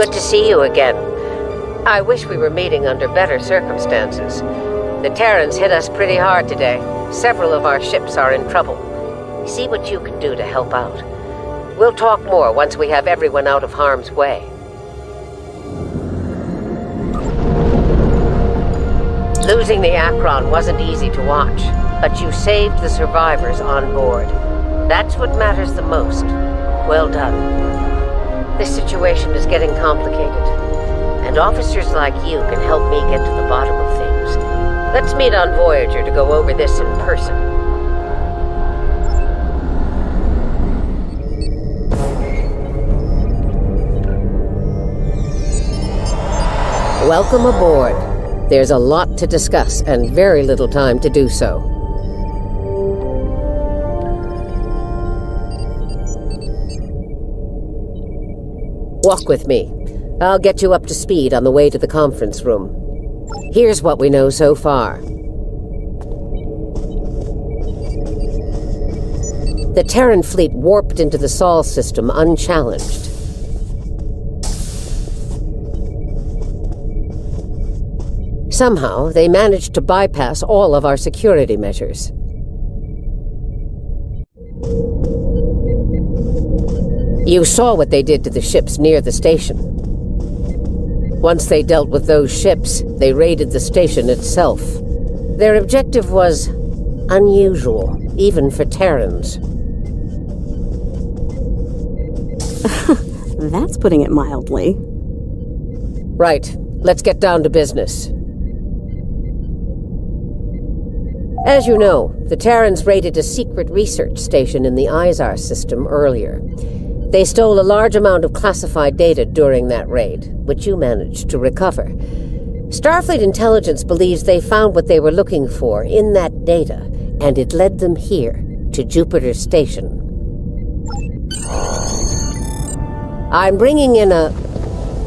Good to see you again. I wish we were meeting under better circumstances. The Terrans hit us pretty hard today. Several of our ships are in trouble. See what you can do to help out. We'll talk more once we have everyone out of harm's way. Losing the Akron wasn't easy to watch, but you saved the survivors on board. That's what matters the most. Well done. This situation is getting complicated, and officers like you can help me get to the bottom of things. Let's meet on Voyager to go over this in person. Welcome aboard. There's a lot to discuss and very little time to do so. Walk with me. I'll get you up to speed on the way to the conference room. Here's what we know so far. The Terran fleet warped into the Sol system unchallenged. Somehow, they managed to bypass all of our security measures. You saw what they did to the ships near the station. Once they dealt with those ships, they raided the station itself. Their objective was unusual, even for Terrans. That's putting it mildly. Right. Let's get down to business. As you know, the Terrans raided a secret research station in the Izar system earlier. They stole a large amount of classified data during that raid, which you managed to recover. Starfleet intelligence believes they found what they were looking for in that data, and it led them here, to Jupiter Station. I'm bringing in a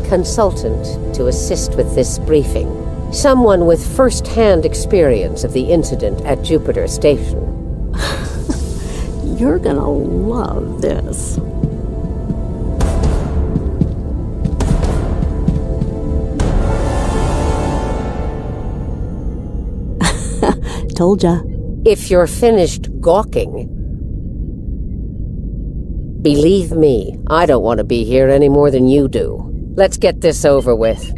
consultant to assist with this briefing. Someone with first-hand experience of the incident at Jupiter Station. You're gonna love this. Told ya. If you're finished gawking... Believe me, I don't want to be here any more than you do. Let's get this over with.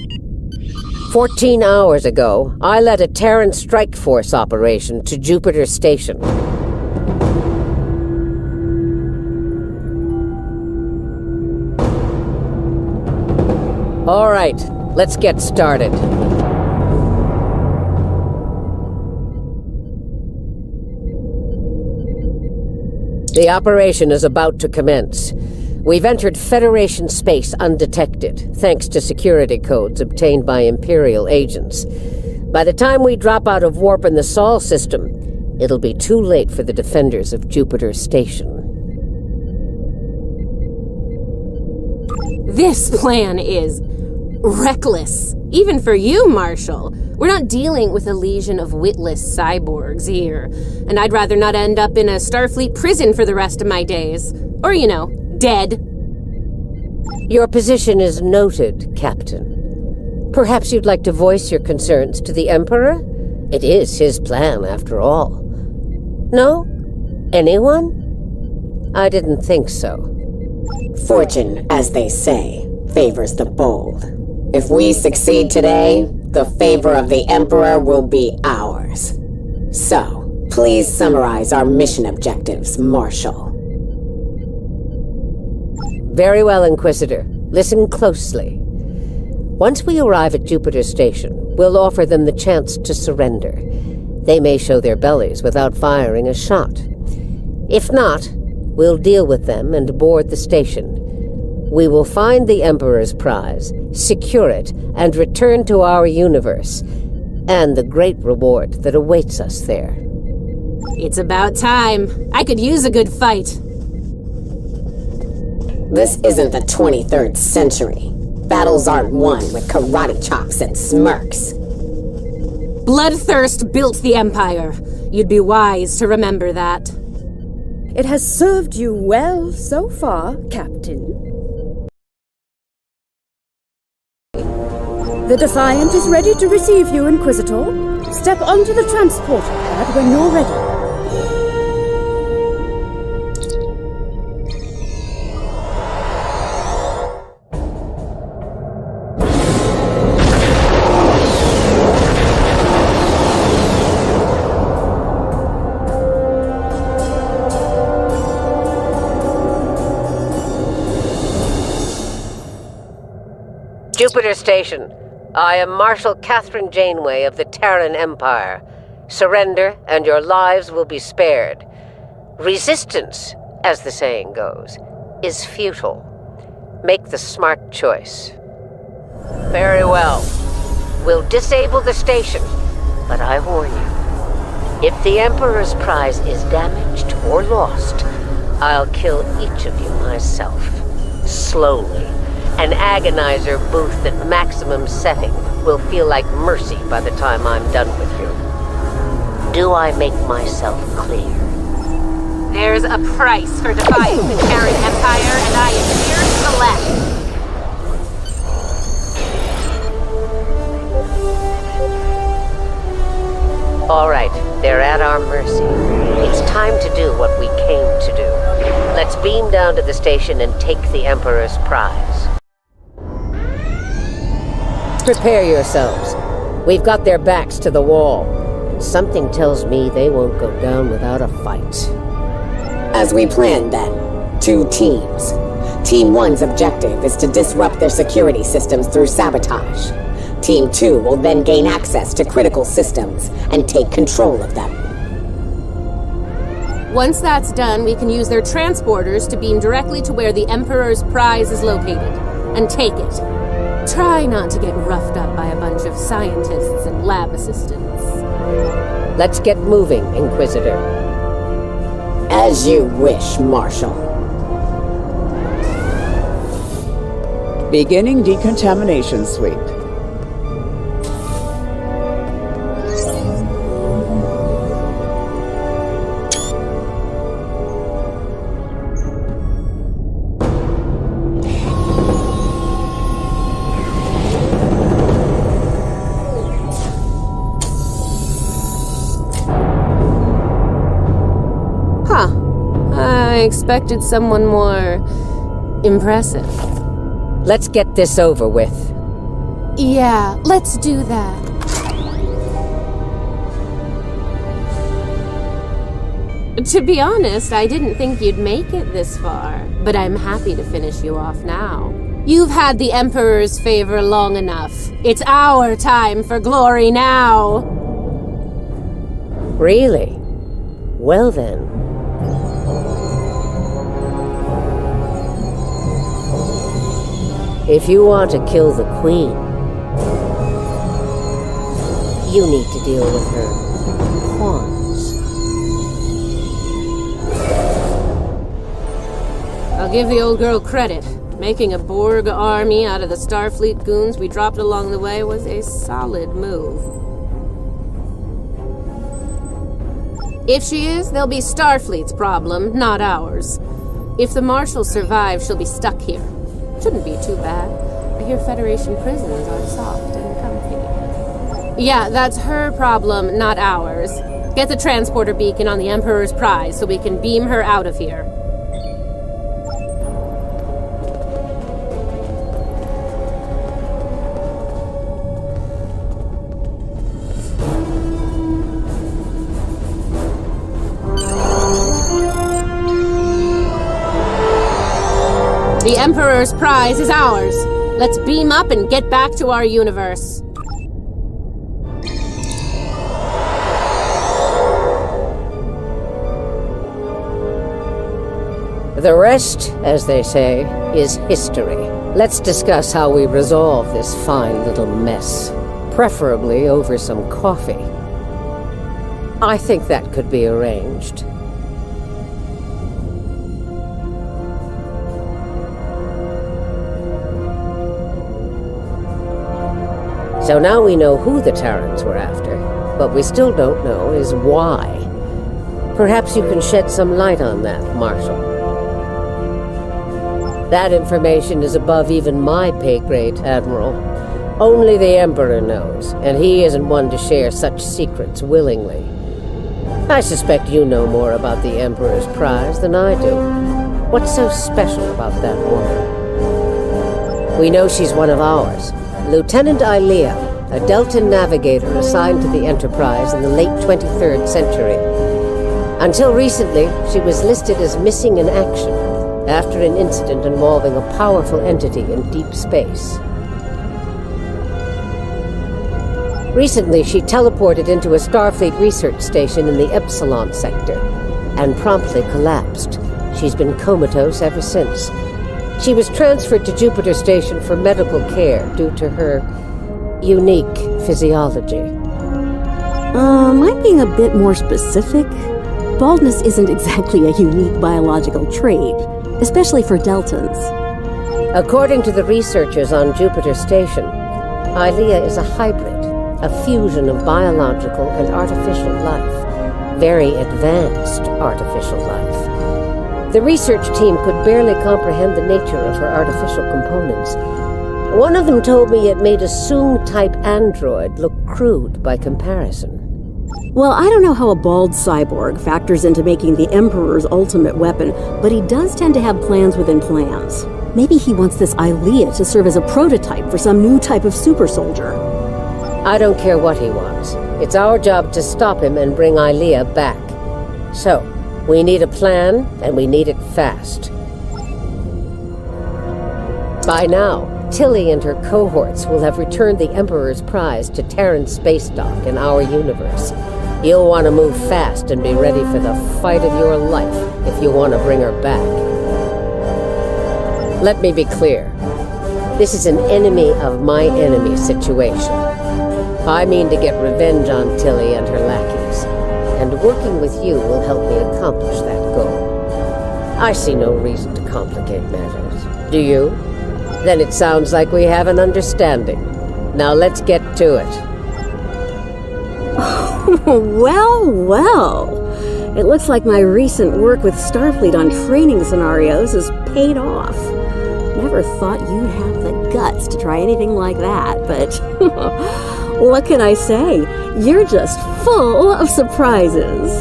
14 hours ago, I led a Terran strike force operation to Jupiter Station. All right, let's get started. The operation is about to commence. We've entered Federation space undetected, thanks to security codes obtained by Imperial agents. By the time we drop out of warp in the Sol system, it'll be too late for the defenders of Jupiter Station. This plan is reckless, even for you, Marshal. We're not dealing with a legion of witless cyborgs here, and I'd rather not end up in a Starfleet prison for the rest of my days. Or, you know, dead. Your position is noted, Captain. Perhaps you'd like to voice your concerns to the Emperor? It is his plan, after all. No? Anyone? I didn't think so. Fortune, as they say, favors the bold. If we succeed today, the favor of the Emperor will be ours. So, please summarize our mission objectives, Marshal. Very well, Inquisitor. Listen closely. Once we arrive at Jupiter Station, we'll offer them the chance to surrender. They may show their bellies without firing a shot. If not, we'll deal with them and board the station. We will find the Emperor's prize, secure it, and return to our universe, and the great reward that awaits us there. It's about time. I could use a good fight. This isn't the 23rd century. Battles aren't won with karate chops and smirks. Bloodthirst built the Empire. You'd be wise to remember that. It has served you well so far, Captain. The Defiant is ready to receive you, Inquisitor. Step onto the transporter pad when you're ready. Jupiter Station. I am Marshal Catherine Janeway of the Terran Empire. Surrender, and your lives will be spared. Resistance, as the saying goes, is futile. Make the smart choice. Very well. We'll disable the station, but I warn you, if the Emperor's prize is damaged or lost, I'll kill each of you myself. Slowly. An agonizer booth at maximum setting will feel like mercy by the time I'm done with you. Do I make myself clear? There's a price for defying the Terran Empire, and I am here to collect. All right, they're at our mercy. It's time to do what we came to do. Let's beam down to the station and take the Emperor's prize. Prepare yourselves. We've got their backs to the wall. Something tells me they won't go down without a fight. As we planned then, 2 teams. Team 1's objective is to disrupt their security systems through sabotage. Team 2 will then gain access to critical systems and take control of them. Once that's done, we can use their transporters to beam directly to where the Emperor's prize is located, and take it. Try not to get roughed up by a bunch of scientists and lab assistants. Let's get moving, Inquisitor. As you wish, Marshal. Beginning decontamination sweep. I expected someone more impressive. Let's get this over with. Yeah, let's do that. To be honest, I didn't think you'd make it this far, but I'm happy to finish you off now. You've had the Emperor's favor long enough. It's our time for glory now. Really? Well then. If you want to kill the Queen, you need to deal with her pawns. I'll give the old girl credit. Making a Borg army out of the Starfleet goons we dropped along the way was a solid move. If she is, they'll be Starfleet's problem, not ours. If the Marshal survives, she'll be stuck here. Shouldn't be too bad. I hear Federation prisons are soft and comfy. Yeah, that's her problem, not ours. Get the transporter beacon on the Emperor's prize so we can beam her out of here. The Emperor's prize is ours. Let's beam up and get back to our universe. The rest, as they say, is history. Let's discuss how we resolve this fine little mess. Preferably over some coffee. I think that could be arranged. So now we know who the Terrans were after. What we still don't know is why. Perhaps you can shed some light on that, Marshal. That information is above even my pay grade, Admiral. Only the Emperor knows, and he isn't one to share such secrets willingly. I suspect you know more about the Emperor's prize than I do. What's so special about that woman? We know she's one of ours. Lieutenant Ilea, a Delta navigator assigned to the Enterprise in the late 23rd century. Until recently, she was listed as missing in action after an incident involving a powerful entity in deep space. Recently, she teleported into a Starfleet research station in the Epsilon sector and promptly collapsed. She's been comatose ever since. She was transferred to Jupiter Station for medical care due to her unique physiology. Am I being a bit more specific? Baldness isn't exactly a unique biological trait, especially for Deltans. According to the researchers on Jupiter Station, Ilea is a hybrid, a fusion of biological and artificial life. Very advanced artificial life. The research team could barely comprehend the nature of her artificial components. One of them told me it made a Soong-type android look crude by comparison. Well, I don't know how a bald cyborg factors into making the Emperor's ultimate weapon, but he does tend to have plans within plans. Maybe he wants this Ilea to serve as a prototype for some new type of super soldier. I don't care what he wants. It's our job to stop him and bring Ilea back. So, we need a plan, and we need it fast. By now, Tilly and her cohorts will have returned the Emperor's prize to Terran space dock in our universe. You'll want to move fast and be ready for the fight of your life if you want to bring her back. Let me be clear. This is an enemy of my enemy situation. I mean to get revenge on Tilly and her lackeys, and working with you will help me accomplish that goal. I see no reason to complicate matters. Do you? Then it sounds like we have an understanding. Now let's get to it. Well. It looks like my recent work with Starfleet on training scenarios has paid off. Never thought you'd have the guts to try anything like that, but what can I say? You're just full of surprises.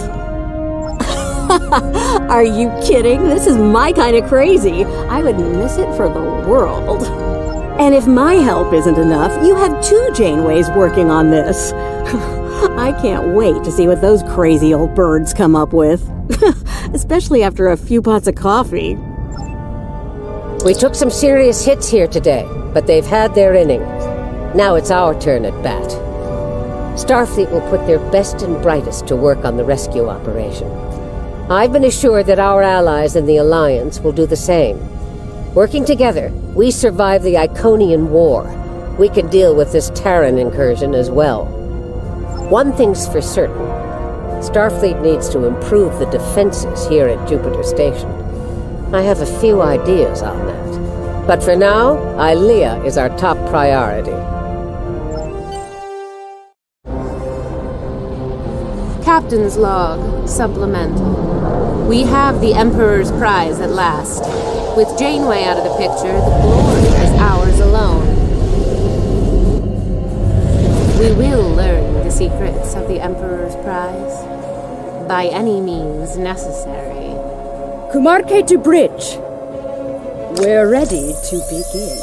Are you kidding? This is my kind of crazy. I would miss it for the world. And if my help isn't enough, you have 2 Janeways working on this. I can't wait to see what those crazy old birds come up with. Especially after a few pots of coffee. We took some serious hits here today, but they've had their inning. Now it's our turn at bat. Starfleet will put their best and brightest to work on the rescue operation. I've been assured that our allies in the Alliance will do the same. Working together, we survive the Iconian War. We can deal with this Terran incursion as well. One thing's for certain. Starfleet needs to improve the defenses here at Jupiter Station. I have a few ideas on that. But for now, Ilea is our top priority. Captain's log, supplemental. We have the Emperor's prize at last. With Janeway out of the picture, the glory is ours alone. We will learn the secrets of the Emperor's prize by any means necessary. Kumarke to bridge. We're ready to begin.